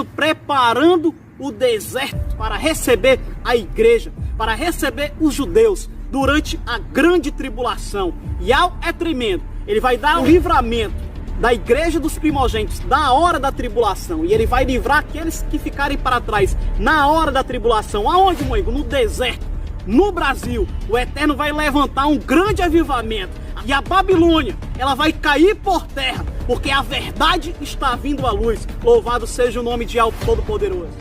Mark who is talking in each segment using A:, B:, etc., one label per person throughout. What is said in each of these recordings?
A: Eterno preparando o deserto para receber a igreja, para receber os judeus durante a grande tribulação. E é tremendo, ele vai dar o livramento da igreja dos primogênitos da hora da tribulação, e ele vai livrar aqueles que ficarem para trás na hora da tribulação. Aonde, meu amigo? No deserto, no Brasil. O Eterno vai levantar um grande avivamento, e a Babilônia, ela vai cair por terra, porque a verdade está vindo à luz. Louvado seja o nome de Alto Todo-Poderoso.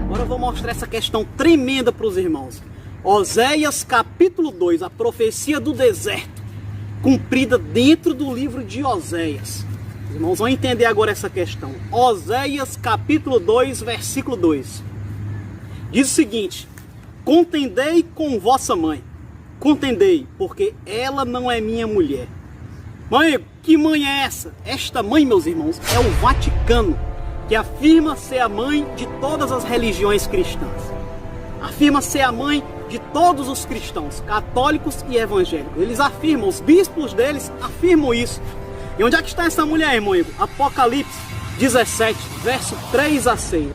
A: Agora eu vou mostrar essa questão tremenda para os irmãos. Oséias capítulo 2, a profecia do deserto, cumprida dentro do livro de Oséias. Os irmãos vão entender agora essa questão. Oséias capítulo 2, versículo 2. Diz o seguinte: contendei com vossa mãe, contendei, porque ela não é minha mulher. Mãe, que mãe é essa? Esta mãe, meus irmãos, é o Vaticano, que afirma ser a mãe de todas as religiões cristãs. Afirma ser a mãe de todos os cristãos, católicos e evangélicos. Eles afirmam, os bispos deles afirmam isso. E onde é que está essa mulher, irmão? Apocalipse 17, verso 3 a 6.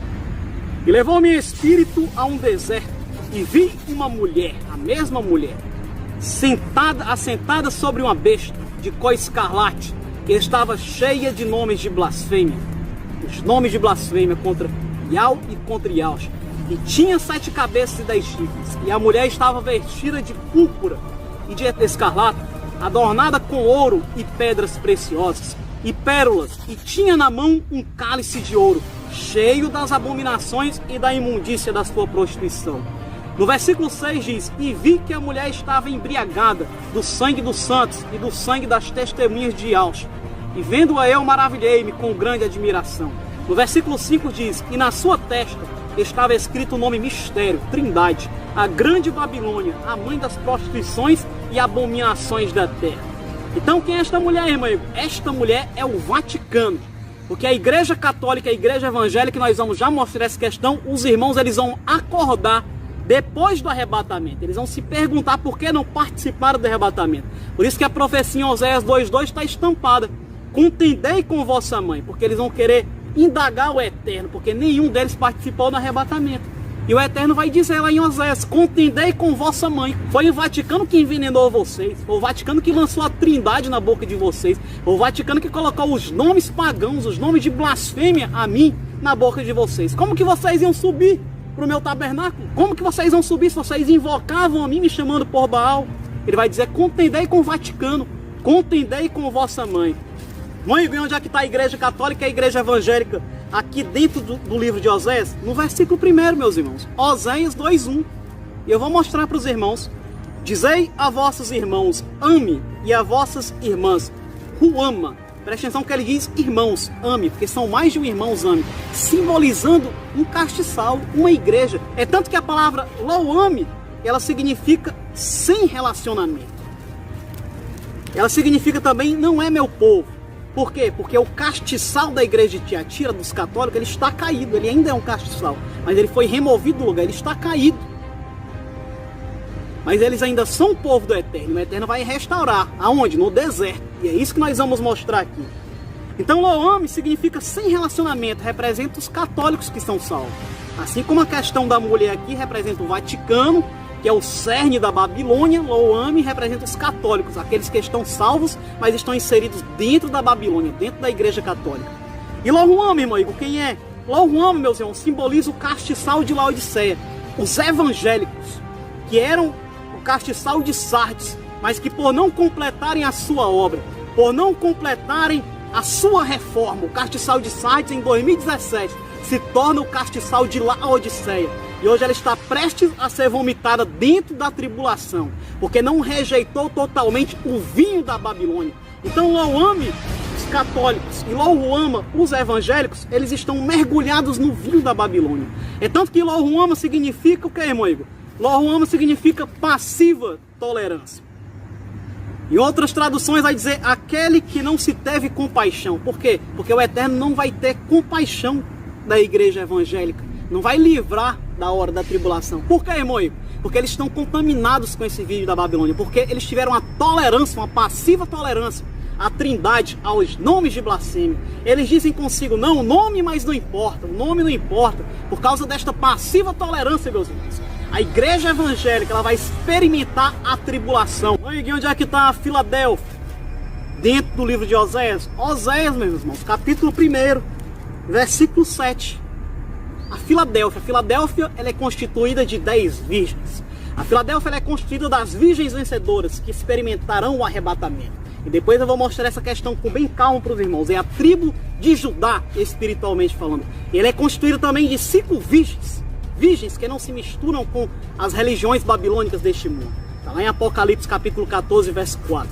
A: E levou meu espírito a um deserto, e vi uma mulher, a mesma mulher, assentada sobre uma besta de cor escarlate, que estava cheia de nomes de blasfêmia. Os nomes de blasfêmia contra Iau e contra Iaus. E tinha 7 cabeças e 10 chifres. E a mulher estava vestida de púrpura e de escarlate, adornada com ouro e pedras preciosas e pérolas. E tinha na mão um cálice de ouro, cheio das abominações e da imundícia da sua prostituição. No versículo 6 diz: e vi que a mulher estava embriagada do sangue dos santos e do sangue das testemunhas de Iaus. E vendo-a eu, maravilhei-me com grande admiração. No versículo 5 diz: e na sua testa estava escrito o nome mistério, Trindade, a grande Babilônia, a mãe das prostituições e abominações da terra. Então quem é esta mulher, irmão? Esta mulher é o Vaticano. Porque a igreja católica e a igreja evangélica, nós vamos já mostrar essa questão, os irmãos eles vão acordar depois do arrebatamento. Eles vão se perguntar por que não participaram do arrebatamento. Por isso que a profecia em Oséias 2:2 está estampada: contendei com vossa mãe, porque eles vão querer indagar o Eterno, porque nenhum deles participou do arrebatamento. E o Eterno vai dizer lá em Oséias: contendei com vossa mãe. Foi o Vaticano que envenenou vocês, foi o Vaticano que lançou a Trindade na boca de vocês, foi o Vaticano que colocou os nomes pagãos, os nomes de blasfêmia a mim na boca de vocês. Como que vocês iam subir para o meu tabernáculo? Como que vocês iam subir se vocês invocavam a mim me chamando por Baal? Ele vai dizer: contendei com o Vaticano, contendei com vossa mãe. Mãe, onde é que está a igreja católica e a igreja evangélica? Aqui dentro do livro de Oséias, no versículo 1, meus irmãos. Oséias 2:1. E eu vou mostrar para os irmãos: dizei a vossos irmãos, ame, e a vossas irmãs, ruama. Preste atenção que ele diz irmãos, ame, porque são mais de um irmãos, ame, simbolizando um castiçal, uma igreja. É tanto que a palavra louame, ela significa sem relacionamento. Ela significa também não é meu povo. Por quê? Porque o castiçal da igreja de Tiatira, dos católicos, ele está caído. Ele ainda é um castiçal, mas ele foi removido do lugar, ele está caído. Mas eles ainda são o povo do Eterno. O Eterno vai restaurar. Aonde? No deserto. E é isso que nós vamos mostrar aqui. Então, louame significa sem relacionamento, representa os católicos que são salvos. Assim como a questão da mulher aqui representa o Vaticano, que é o cerne da Babilônia, louame representa os católicos, aqueles que estão salvos, mas estão inseridos dentro da Babilônia, dentro da igreja católica. E louame, irmão, quem é? Louame, meus irmãos, simboliza o castiçal de Laodiceia. Os evangélicos, que eram o castiçal de Sardes, mas que por não completarem a sua obra, por não completarem a sua reforma, o castiçal de Sardes em 2017 se torna o castiçal de Laodiceia. E hoje ela está prestes a ser vomitada dentro da tribulação, porque não rejeitou totalmente o vinho da Babilônia. Então louame os católicos e louama os evangélicos, eles estão mergulhados no vinho da Babilônia. É tanto que louama significa o que, irmão Igor? Louama significa passiva tolerância. Em outras traduções vai dizer aquele que não se teve compaixão. Por quê? Porque o Eterno não vai ter compaixão da igreja evangélica. Não vai livrar da hora da tribulação. Por quê, irmão? Porque eles estão contaminados com esse vídeo da Babilônia. Porque eles tiveram uma tolerância, uma passiva tolerância a trindade aos nomes de blasfêmia. Eles dizem consigo, não, o nome mais não importa, o nome não importa, por causa desta passiva tolerância, meus irmãos. A igreja evangélica, ela vai experimentar a tribulação. Olha, onde é que está a Filadélfia? Dentro do livro de Oséias. Oséias, meus irmãos, capítulo 1, versículo 7. A Filadélfia, ela é constituída de 10 virgens. A Filadélfia, ela é constituída das virgens vencedoras que experimentarão o arrebatamento. E depois eu vou mostrar essa questão com bem calma para os irmãos. É a tribo de Judá, espiritualmente falando. E ela é constituída também de 5 virgens. Virgens que não se misturam com as religiões babilônicas deste mundo. Está lá em Apocalipse capítulo 14, verso 4.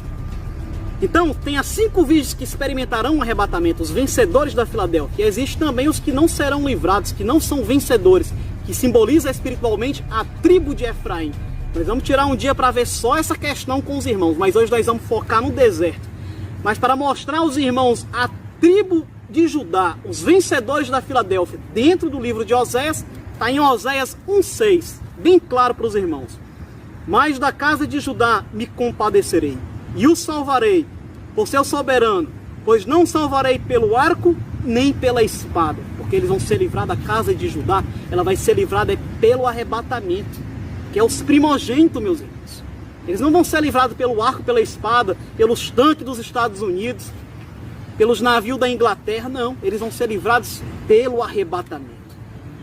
A: Então, tem as 5 virgens que experimentarão o arrebatamento, os vencedores da Filadélfia. E existem também os que não serão livrados, que não são vencedores, que simboliza espiritualmente a tribo de Efraim. Nós vamos tirar um dia para ver só essa questão com os irmãos, mas hoje nós vamos focar no deserto. Mas para mostrar aos irmãos a tribo de Judá, os vencedores da Filadélfia, dentro do livro de Oséias, está em Oséias 1,6, bem claro para os irmãos. Mas da casa de Judá me compadecerei, e o salvarei por seu soberano, pois não salvarei pelo arco, nem pela espada, porque eles vão ser livrados da casa de Judá, ela vai ser livrada pelo arrebatamento, que é os primogênitos, meus irmãos. Eles não vão ser livrados pelo arco, pela espada, pelos tanques dos Estados Unidos, pelos navios da Inglaterra, não. Eles vão ser livrados pelo arrebatamento.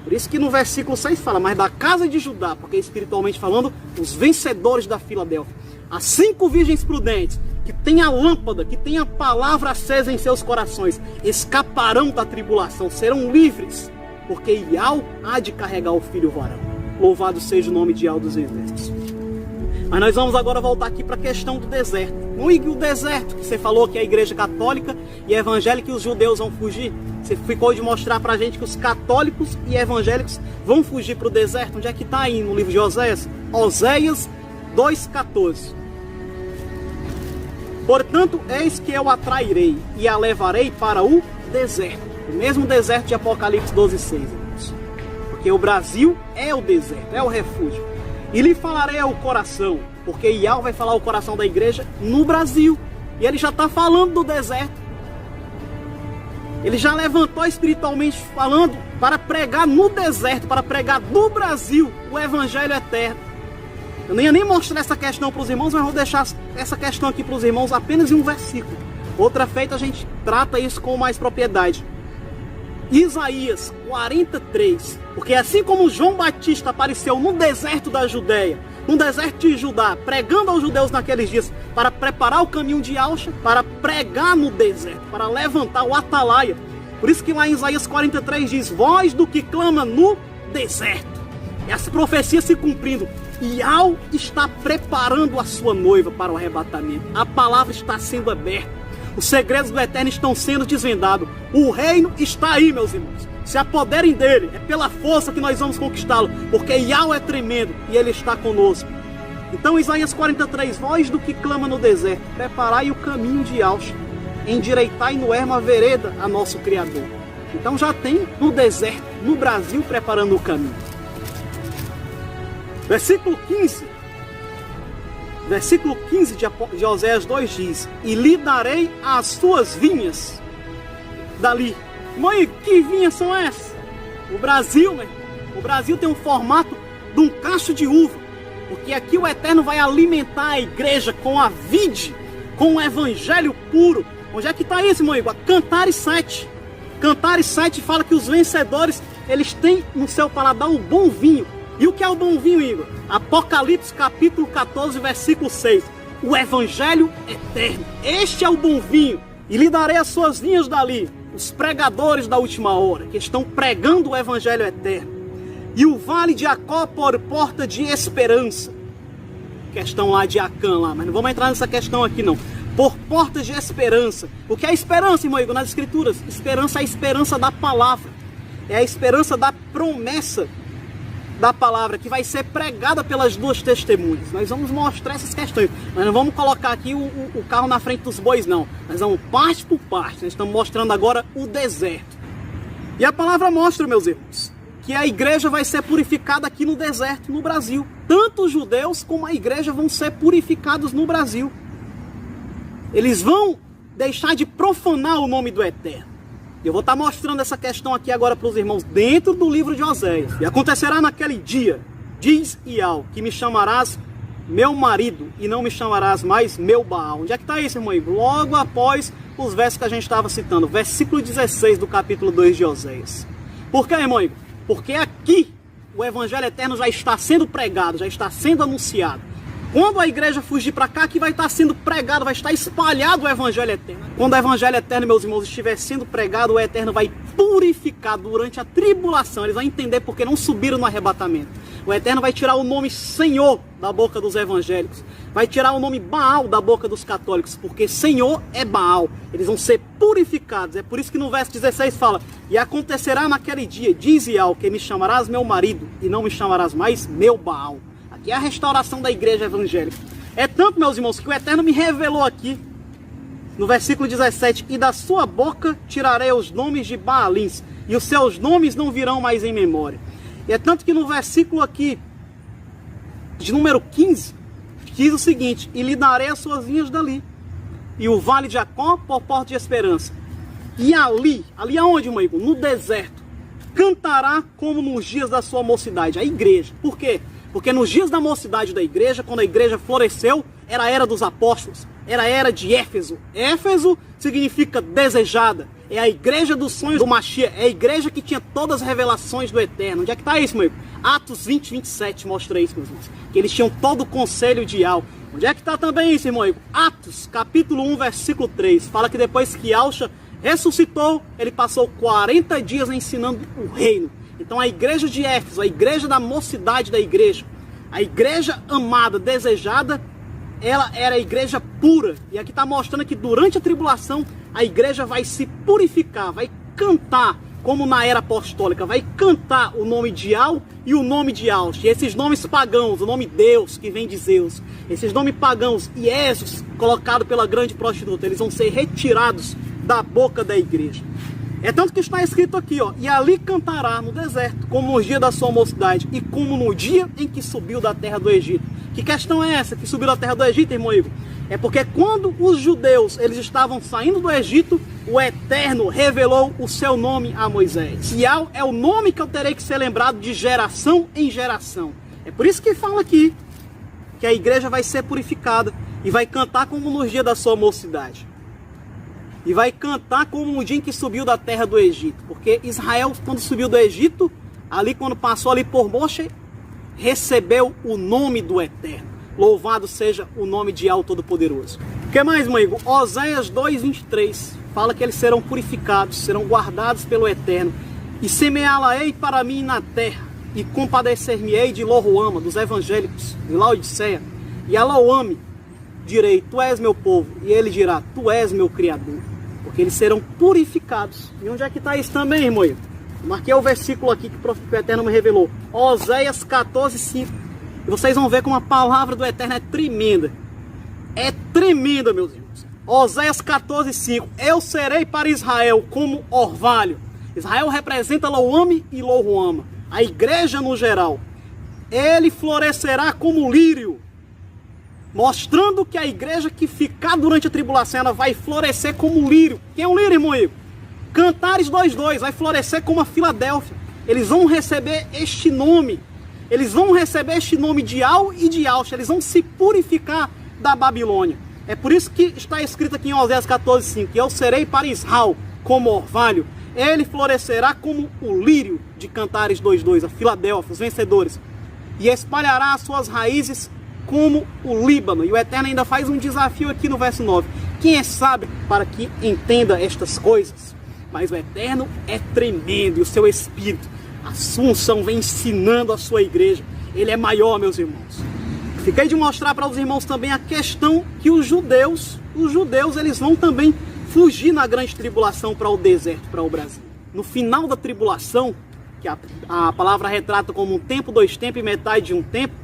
A: Por isso que no versículo 6 fala, mas da casa de Judá, porque espiritualmente falando, os vencedores da Filadélfia, as 5 virgens prudentes, que têm a lâmpada, que têm a palavra acesa em seus corações, escaparão da tribulação, serão livres, porque Iau há de carregar o filho varão. Louvado seja o nome de Iau dos exércitos. Mas nós vamos agora voltar aqui para a questão do deserto. O deserto, que você falou que é a igreja católica e evangélica e os judeus vão fugir. Você ficou de mostrar para a gente que os católicos e evangélicos vão fugir para o deserto. Onde é que está aí no livro de Oséias? Oséias 2,14. Portanto, eis que eu a trairei e a levarei para o deserto. O mesmo deserto de Apocalipse 12,6. Porque o Brasil é o deserto, é o refúgio. E lhe falarei ao coração, porque Iau vai falar o coração da igreja no Brasil. E ele já está falando do deserto. Ele já levantou espiritualmente falando para pregar no deserto, para pregar no Brasil o evangelho eterno. Eu nem ia nem mostrar essa questão para os irmãos, mas vou deixar essa questão aqui para os irmãos apenas em um versículo. Outra feita a gente trata isso com mais propriedade. Isaías 43, porque assim como João Batista apareceu no deserto da Judéia, no deserto de Judá, pregando aos judeus naqueles dias, para preparar o caminho de Yahshua, para pregar no deserto, para levantar o atalaia. Por isso que lá em Isaías 43 diz, voz do que clama no deserto. E essa profecia se cumprindo. Iau está preparando a sua noiva para o arrebatamento. A palavra está sendo aberta. Os segredos do Eterno estão sendo desvendados. O reino está aí, meus irmãos. Se apoderem dele. É pela força que nós vamos conquistá-lo. Porque Iau é tremendo e ele está conosco. Então Isaías 43. Voz do que clama no deserto. Preparai o caminho de Yahshua. Endireitai no ermo a vereda a nosso Criador. Então já tem no deserto, no Brasil, preparando o caminho. Versículo 15. Versículo 15 de Oséias 2 diz, e lhe darei as suas vinhas dali. Mãe, que vinhas são essas? O Brasil, né? O Brasil tem um formato de um cacho de uva. Porque aqui o Eterno vai alimentar a igreja com a vide, com o evangelho puro. Onde é que está isso, irmão Igor? Cantares 7. Cantares 7 fala que os vencedores, eles têm no seu paladar o bom vinho. E o que é o bom vinho, Igor? Apocalipse capítulo 14, versículo 6. O evangelho eterno. Este é o bom vinho. E lhe darei as suas vinhas dali. Os pregadores da última hora, que estão pregando o evangelho eterno. E o vale de Jacó por porta de esperança. Questão lá de Acã, lá, mas não vamos entrar nessa questão aqui não. Por portas de esperança. O que é esperança, irmão Igor, nas escrituras? Esperança é a esperança da palavra. É a esperança da promessa da palavra que vai ser pregada pelas duas testemunhas. Nós vamos mostrar essas questões. Nós não vamos colocar aqui o carro na frente dos bois, não. Nós vamos parte por parte. Nós estamos mostrando agora o deserto. E a palavra mostra, meus irmãos, que a igreja vai ser purificada aqui no deserto, no Brasil. Tanto os judeus como a igreja vão ser purificados no Brasil. Eles vão deixar de profanar o nome do Eterno. Eu vou estar mostrando essa questão aqui agora para os irmãos dentro do livro de Oséias. E acontecerá naquele dia, diz Ial, que me chamarás meu marido e não me chamarás mais meu Baal. Onde é que está isso, irmão? Logo após os versos que a gente estava citando, versículo 16 do capítulo 2 de Oséias. Por quê, irmão? Porque aqui o evangelho eterno já está sendo pregado, já está sendo anunciado. Quando a igreja fugir para cá, que vai estar sendo pregado, vai estar espalhado o evangelho eterno. Quando o evangelho eterno, meus irmãos, estiver sendo pregado, o eterno vai purificar durante a tribulação. Eles vão entender porque não subiram no arrebatamento. O eterno vai tirar o nome Senhor da boca dos evangélicos. Vai tirar o nome Baal da boca dos católicos, porque Senhor é Baal. Eles vão ser purificados. É por isso que no verso 16 fala: e acontecerá naquele dia, diz Ial, que me chamarás meu marido e não me chamarás mais meu Baal. Aqui é a restauração da igreja evangélica. É tanto, meus irmãos, que o Eterno me revelou aqui, no versículo 17, e da sua boca tirarei os nomes de Baalins, e os seus nomes não virão mais em memória. E é tanto que no versículo aqui, de número 15, diz o seguinte: e lhe darei as suas vinhas dali, e o vale de Jacó por porta de esperança. E ali aonde, meu amigo? No deserto, cantará como nos dias da sua mocidade, a igreja. Por quê? Porque nos dias da mocidade da igreja, quando a igreja floresceu, era a era dos apóstolos, era a era de Éfeso. Éfeso significa desejada, é a igreja dos sonhos do Mashiach, é a igreja que tinha todas as revelações do Eterno. Onde é que está isso, meu amigo? Atos 20, 27 mostra isso, meus irmãos, que eles tinham todo o conselho de Ial. Onde é que está também isso, irmão? Atos, capítulo 1, versículo 3, fala que depois que Yahshua ressuscitou, ele passou 40 dias ensinando o reino. Então a igreja de Éfeso, a igreja da mocidade da igreja, a igreja amada, desejada, ela era a igreja pura. E aqui está mostrando que durante a tribulação a igreja vai se purificar, vai cantar, como na era apostólica, vai cantar o nome de Ial e o nome de Yahshua. E esses nomes pagãos, o nome Deus, que vem de Zeus, esses nomes pagãos, Iesus, colocado pela grande prostituta, eles vão ser retirados da boca da igreja. É tanto que está escrito aqui, ó: e ali cantará no deserto, como no dia da sua mocidade, e como no dia em que subiu da terra do Egito. Que questão é essa, que subiu da terra do Egito, irmão Igor? É porque quando os judeus eles estavam saindo do Egito, o Eterno revelou o seu nome a Moisés. Ial é o nome que eu terei que ser lembrado de geração em geração. É por isso que fala aqui que a igreja vai ser purificada e vai cantar como no dia da sua mocidade. E vai cantar como no dia em que subiu da terra do Egito. Porque Israel, quando subiu do Egito, ali quando passou ali por Moshe, recebeu o nome do Eterno. Louvado seja o nome de Yahweh Todo-Poderoso. O que mais, meu amigo? Oséias 2:23 fala que eles serão purificados, serão guardados pelo Eterno. E semeá-la-ei para mim na terra, e compadecer-me-ei de Loruama, dos evangélicos, de Laodiceia. E a Loame direi: tu és meu povo. E ele dirá: tu és meu Criador. Porque eles serão purificados. E onde é que está isso também, irmão? Eu marquei o versículo aqui que o Eterno me revelou. Oséias 14:5. E vocês vão ver como a palavra do Eterno é tremenda. É tremenda, meus irmãos. Oséias 14:5. Eu serei para Israel como orvalho. Israel representa Loame e Loruama, a igreja no geral. Ele florescerá como lírio, mostrando que a igreja que ficar durante a tribulação, ela vai florescer como lírio. Quem é um lírio, irmão? Cantares 2:2, vai florescer como a Filadélfia. Eles vão receber este nome. Eles vão receber este nome de Ial e de Yahshua. Eles vão se purificar da Babilônia. É por isso que está escrito aqui em Oséias 14:5. Eu serei para Israel como orvalho. Ele florescerá como o lírio de Cantares 2:2, a Filadélfia, os vencedores. E espalhará as suas raízes como o Líbano. E o Eterno ainda faz um desafio aqui no verso 9. Quem é sábio para que entenda estas coisas? Mas o Eterno é tremendo, e o seu Espírito, a sua unção, vem ensinando a sua igreja. Ele é maior, meus irmãos. Fiquei de mostrar para os irmãos também a questão que os judeus eles vão também fugir na grande tribulação para o deserto, para o Brasil. No final da tribulação, que a palavra retrata como um tempo, dois tempos e metade de um tempo,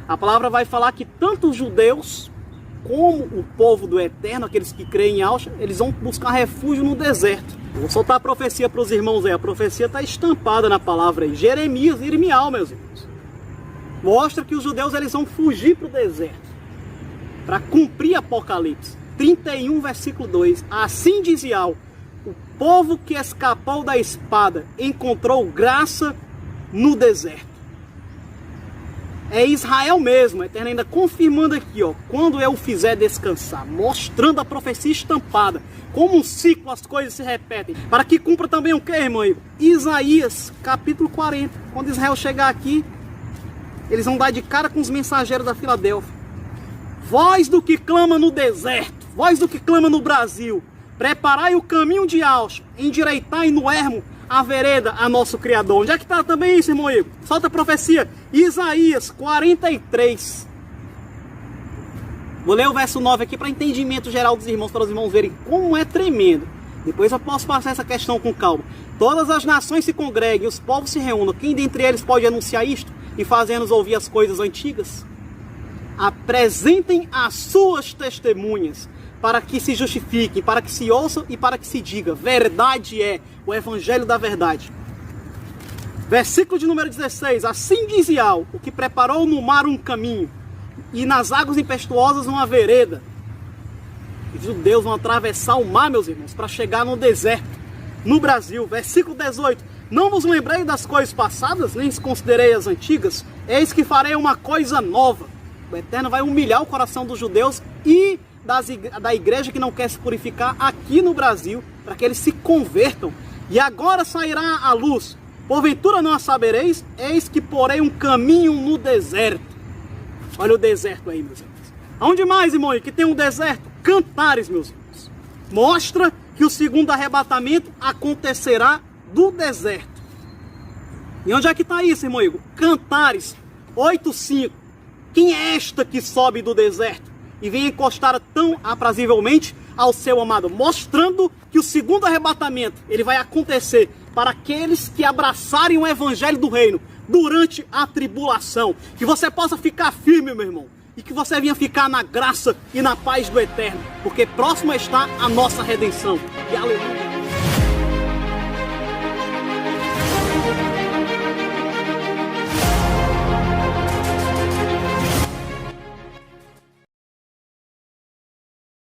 A: a palavra vai falar que tanto os judeus como o povo do Eterno, aqueles que creem em Yahshua, eles vão buscar refúgio no deserto. Eu vou soltar a profecia para os irmãos aí. A profecia está estampada na palavra aí. Jeremias e Irmial, meus irmãos. Mostra que os judeus eles vão fugir para o deserto para cumprir Apocalipse. 31, versículo 2. Assim diz Yahweh: o povo que escapou da espada encontrou graça no deserto. É Israel mesmo, o Eterno ainda confirmando aqui, ó, quando eu o fizer descansar, mostrando a profecia estampada, como um ciclo as coisas se repetem, para que cumpra também o que, irmão? Isaías, capítulo 40, quando Israel chegar aqui, eles vão dar de cara com os mensageiros da Filadélfia. Voz do que clama no deserto, voz do que clama no Brasil, preparai o caminho de Yahweh, endireitai no ermo a vereda a nosso Criador. Onde é que está também isso, irmão Igor? Solta a profecia. Isaías 43. Vou ler o verso 9 aqui para entendimento geral dos irmãos, para os irmãos verem como é tremendo. Depois eu posso passar essa questão com calma. Todas as nações se congreguem, os povos se reúnam. Quem dentre eles pode anunciar isto e fazer-nos ouvir as coisas antigas? Apresentem as suas testemunhas, para que se justifiquem, para que se ouçam e para que se diga: verdade é o evangelho da verdade. Versículo de número 16. Assim diz Yahweh: o que preparou no mar um caminho e nas águas impetuosas uma vereda. Os judeus vão atravessar o mar, meus irmãos, para chegar no deserto, no Brasil. Versículo 18. Não vos lembrei das coisas passadas, nem considerei as antigas. Eis que farei uma coisa nova. O Eterno vai humilhar o coração dos judeus e da igreja que não quer se purificar aqui no Brasil, para que eles se convertam. E agora sairá a luz. Porventura não a sabereis? Eis que porei um caminho no deserto. Olha o deserto aí, meus irmãos. Aonde mais, irmão, que tem um deserto? Cantares, meus irmãos. Mostra que o segundo arrebatamento acontecerá do deserto. E onde é que está isso, irmão Igor? Cantares 8:5. Quem é esta que sobe do deserto e vem encostar tão aprazivelmente ao seu amado? Mostrando que o segundo arrebatamento ele vai acontecer para aqueles que abraçarem o evangelho do reino durante a tribulação. Que você possa ficar firme, meu irmão, e que você venha ficar na graça e na paz do Eterno, porque próxima está a nossa redenção. E aleluia.